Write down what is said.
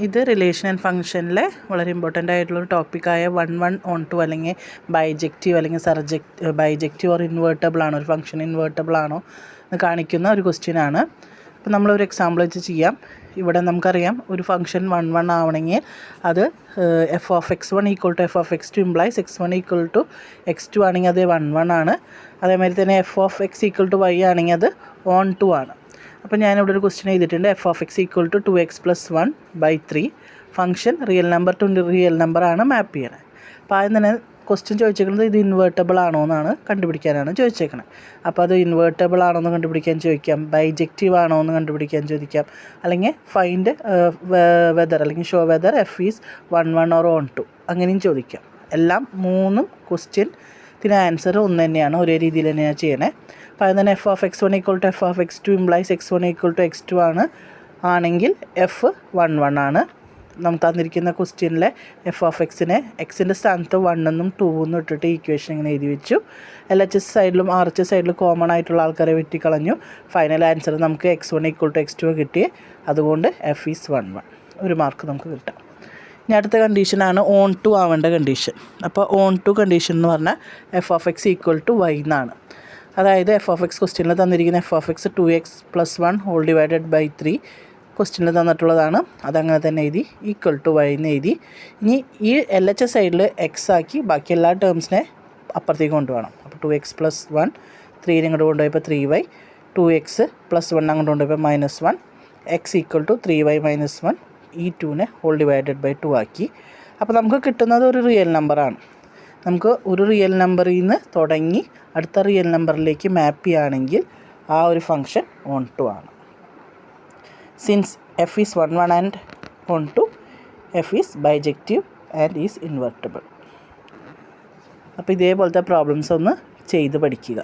ഇത് relation and ഫംഗ്ഷനിലെ വളരെ important ആയിട്ടുള്ളൊരു ടോപ്പിക്കായ 1 on 2 അല്ലെങ്കിൽ ബൈജക്റ്റീവ് അല്ലെങ്കിൽ ബൈജക്റ്റീവ് ഓർ ഇൻവേർട്ടബിൾ ആണോ, ഒരു ഫംഗ്ഷൻ ഇൻവേർട്ടബിൾ ആണോ എന്ന് കാണിക്കുന്ന ഒരു ക്വസ്റ്റ്യനാണ്. അപ്പോൾ നമ്മളൊരു എക്സാമ്പിൾ വെച്ച് ചെയ്യാം. ഇവിടെ നമുക്കറിയാം ഒരു ഫംഗ്ഷൻ 1 ആവണമെങ്കിൽ അത് f(x1) = f(x2) implies x1 = x2 ആണെങ്കിൽ അത് 1 ആണ്. അതേമാതിരി തന്നെ f(x) = y ആണെങ്കിൽ അത് on 2 ആണ്. അപ്പോൾ ഞാനിവിടെ ഒരു ക്വസ്റ്റ്യൻ ചെയ്തിട്ടുണ്ട്. f(x) = 2x + 1/3 function real number two real number ആണ് മാപ്പ് ചെയ്യണത്. അപ്പോൾ ആദ്യം തന്നെ ക്വസ്റ്റ്യൻ ചോദിച്ചേക്കുന്നത് ഇത് ഇൻവേർട്ടബിൾ ആണോ എന്നാണ് കണ്ടുപിടിക്കാനാണ് ചോദിച്ചേക്കുന്നത്. അപ്പോൾ അത് ഇൻവേർട്ടബിൾ ആണോ എന്ന് കണ്ടുപിടിക്കാൻ ചോദിക്കാം, ബൈജക്റ്റീവ് ആണോ എന്ന് കണ്ടുപിടിക്കാൻ ചോദിക്കാം, അല്ലെങ്കിൽ ഫൈൻഡ് വെദർ അല്ലെങ്കിൽ show whether f is 1 or on 2 അങ്ങനെയും ചോദിക്കാം. എല്ലാം മൂന്നും ക്വസ്റ്റ്യൻ ആൻസർ ഒന്ന് തന്നെയാണ്, ഒരേ രീതിയിൽ തന്നെയാണ് ചെയ്യണേ. അപ്പോൾ അതിന് തന്നെ f(x1) = f(x2) implies x1 = x2 ആണെങ്കിൽ f(11) ആണ്. നമുക്ക് തന്നിരിക്കുന്ന ക്വസ്റ്റ്യനിലെ f(x)നെ എക്സിൻ്റെ സ്ഥാനത്ത് 1 എന്നും 2 എന്നും ഇട്ടിട്ട് ഈക്വേഷൻ ഇങ്ങനെ എഴുതി വെച്ചു. LHS സൈഡിലും RHS സൈഡിലും കോമൺ ആയിട്ടുള്ള ആൾക്കാരെ വെട്ടിക്കളഞ്ഞു. ഫൈനൽ ആൻസർ നമുക്ക് x1 = x2 കിട്ടി. അതുകൊണ്ട് f ഈസ് 11, ഒരു മാർക്ക് നമുക്ക് കിട്ടാം. ഇനി അടുത്ത കണ്ടീഷനാണ് on 2 ആവേണ്ട കണ്ടീഷൻ. അപ്പോൾ on 2 കണ്ടീഷൻ എന്ന് പറഞ്ഞാൽ f(x) = y എന്നാണ്. അതായത് f(x) ക്വസ്റ്റ്യനിൽ തന്നിരിക്കുന്ന f(x) 2x + 1/3 ക്വസ്റ്റ്യനിൽ തന്നിട്ടുള്ളതാണ്. അതങ്ങനെ തന്നെ എഴുതി =y എന്ന് എഴുതി. ഇനി ഈ LHS സൈഡിൽ x ആക്കി ബാക്കി എല്ലാ ടേംസിനെ അപ്പുറത്തേക്ക് കൊണ്ടുപോകണം. അപ്പോൾ 2x + 1 3 ഇങ്ങോട്ട് കൊണ്ടുപോയപ്പോൾ 3y, 2x + 1 അങ്ങോട്ട് കൊണ്ടുപോയപ്പോൾ -1, x = 3y - 1, ഈ 2നെ (2) ആക്കി. അപ്പോൾ നമുക്ക് കിട്ടുന്നത് ഒരു റിയൽ നമ്പറാണ്. നമുക്ക് ഒരു റിയൽ നമ്പറിൽ നിന്ന് തുടങ്ങി അടുത്ത റിയൽ നമ്പറിലേക്ക് മാപ്പ് ചെയ്യുകയാണെങ്കിൽ ആ ഒരു ഫംഗ്ഷൻ on 2 ആണ്. Since f is 11 and on 2, f is bijective and is invertible. അപ്പോൾ ഇതേപോലത്തെ പ്രോബ്ലംസ് ഒന്ന് ചെയ്ത് പഠിക്കുക.